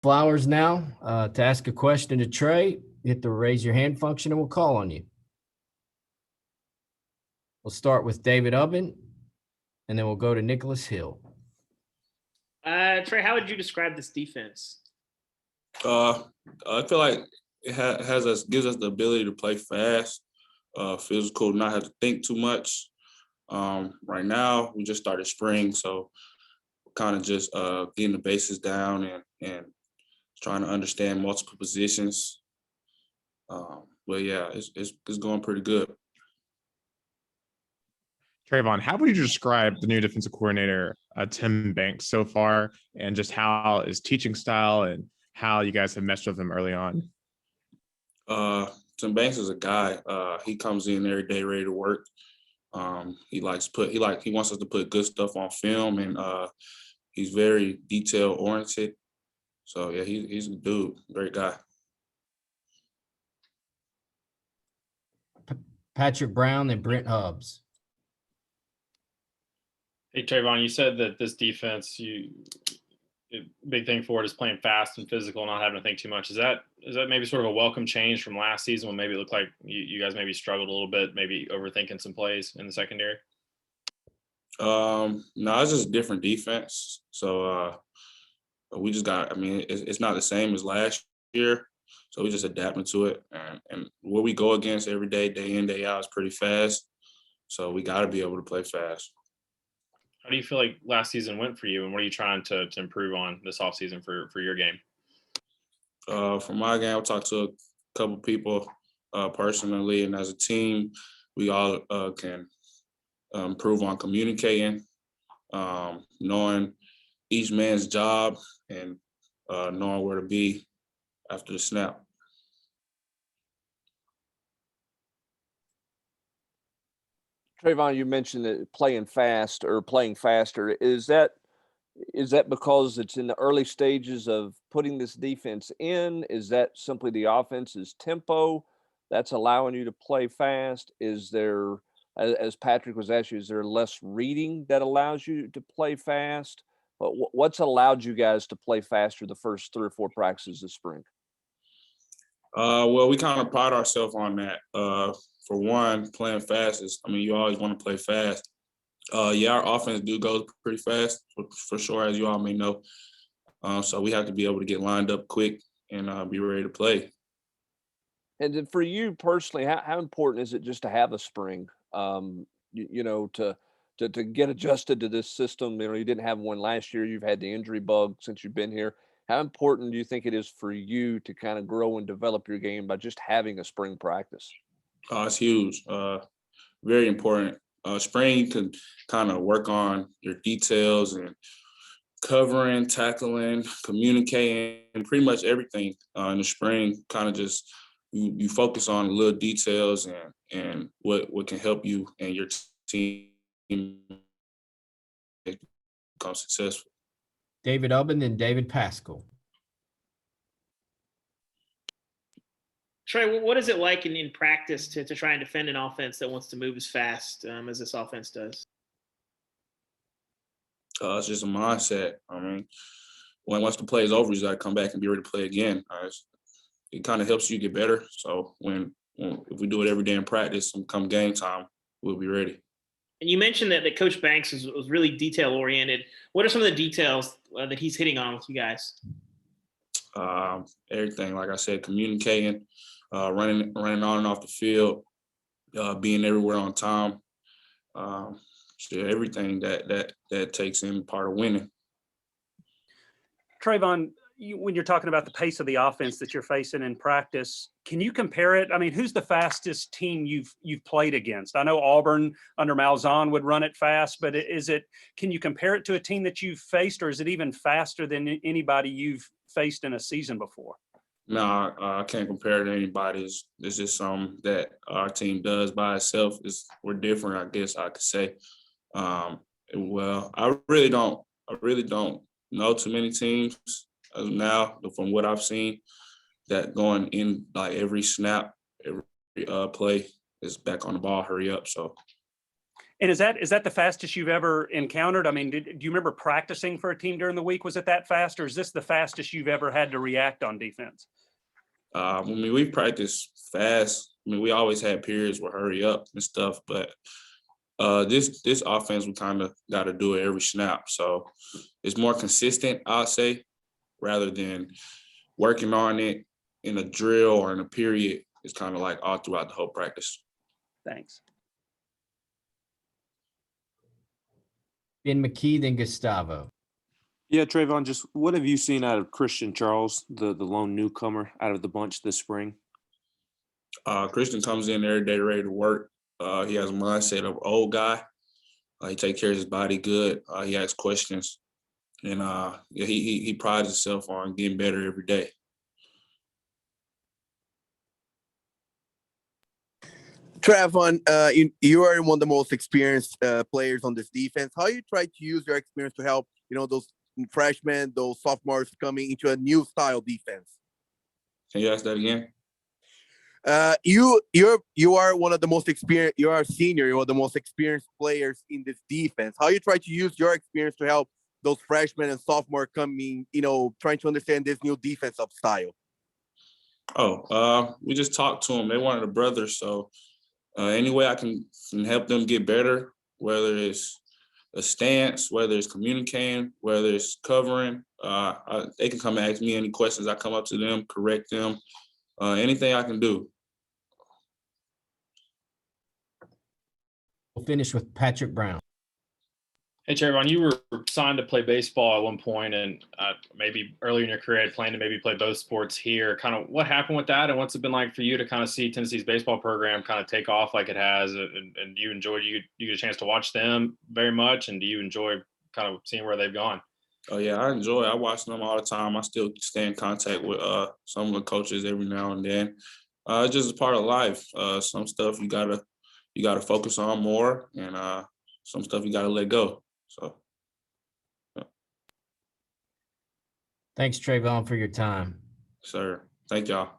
Flowers now. To ask a question to Trey, hit the raise your hand function and we'll call on you. We'll start with David Ubben, and then we'll go to Nicholas Hill. Trey, how would you describe this defense? I feel like it gives us the ability to play fast, physical, not have to think too much. Right now, we just started spring, so kind of just getting the bases down and trying to understand multiple positions. But yeah, it's going pretty good. Trevon, how would you describe the new defensive coordinator, Tim Banks, so far, and just how his teaching style and how you guys have meshed with him early on? Tim Banks is a guy. He comes in every day ready to work. He wants us to put good stuff on film, and he's very detail oriented. So yeah, he's a dude, great guy. Patrick Brown and Brent Hubbs. Hey, Trevon, you said that this defense, big thing for it is playing fast and physical, not having to think too much. Is that maybe sort of a welcome change from last season when maybe it looked like you guys maybe struggled a little bit, maybe overthinking some plays in the secondary? No, it's just a different defense. So we just got, it's not the same as last year. So we just adapting to it. And what we go against every day, day in, day out, is pretty fast. So we got to be able to play fast. How do you feel like last season went for you, and what are you trying to improve on this offseason for your game? For my game, I talked to a couple people personally, and as a team, we all can improve on communicating, knowing each man's job, and knowing where to be after the snap. Trevon, you mentioned that playing fast or playing faster. Is that because it's in the early stages of putting this defense in? Is that simply the offense's tempo that's allowing you to play fast? Is there, as Patrick was asking, is there less reading that allows you to play fast? But what's allowed you guys to play faster the first 3 or 4 practices this spring? Well, we kind of pride ourselves on that. For one, playing fast you always want to play fast. Yeah, our offense do go pretty fast, for sure, as you all may know. So we have to be able to get lined up quick and be ready to play. And then for you personally, how important is it just to have a spring, to get adjusted to this system? You didn't have one last year. You've had the injury bug since you've been here. How important do you think it is for you to kind of grow and develop your game by just having a spring practice? It's huge. Very important. Spring, you can kind of work on your details and covering, tackling, communicating, pretty much everything in the spring. Kind of just you focus on little details and what can help you and your team become successful. David Ubben and David Pascal. Trey, what is it like in practice to try and defend an offense that wants to move as fast as this offense does? It's just a mindset. Once the play is over, you just got to come back and be ready to play again. It kind of helps you get better. So if we do it every day in practice and come game time, we'll be ready. And you mentioned that Coach Banks was really detail oriented. What are some of the details that he's hitting on with you guys? Everything, like I said, communicating, running on and off the field, being everywhere on time. Everything that takes in part of winning. Trevon, when you're talking about the pace of the offense that you're facing in practice, can you compare it? Who's the fastest team you've played against? I know Auburn under Malzahn would run it fast, but can you compare it to a team that you've faced, or is it even faster than anybody you've faced in a season before? No, I can't compare it to anybody. It's just something that our team does by itself. We're different, I guess I could say. Well, I really don't know too many teams as of now, from what I've seen, that going in like every snap, every play is back on the ball, hurry up. So And is that the fastest you've ever encountered? I mean, do you remember practicing for a team during the week? Was it that fast, or is this the fastest you've ever had to react on defense? I mean, we practice fast. I mean, we always had periods where hurry up and stuff, but this offense, we kind of got to do it every snap. So it's more consistent, I'll say, rather than working on it in a drill or in a period. It's kind of like all throughout the whole practice. Thanks. Ben McKee, then Gustavo. Yeah, Trevon, just what have you seen out of Christian Charles, the lone newcomer out of the bunch this spring? Christian comes in every day ready to work. He has a mindset of old guy. He takes care of his body good. He asks questions, and yeah, he prides himself on getting better every day. Trevon, you are one of the most experienced players on this defense. How you try to use your experience to help, those freshmen, those sophomores coming into a new style defense? Can you ask that again? You are one of the most experienced. You are a senior. You're one of the most experienced players in this defense. How you try to use your experience to help those freshmen and sophomore coming, trying to understand this new defensive style? We just talked to them. They wanted a brother, so any way I can help them get better, whether it's a stance, whether it's communicating, whether it's covering, they can come and ask me any questions. I come up to them, correct them, anything I can do. We'll finish with Patrick Brown. Hey, Trevon, you were signed to play baseball at one point, and maybe earlier in your career had planned to maybe play both sports here. Kind of what happened with that, and what's it been like for you to kind of see Tennessee's baseball program kind of take off like it has? And do you enjoy, you get a chance to watch them very much, and do you enjoy kind of seeing where they've gone? Oh, yeah, I enjoy it. I watch them all the time. I still stay in contact with some of the coaches every now and then. It's just a part of life. Some stuff you gotta focus on more, and some stuff you gotta let go. So, yeah. Thanks, Trevon, for your time. Sir, thank y'all.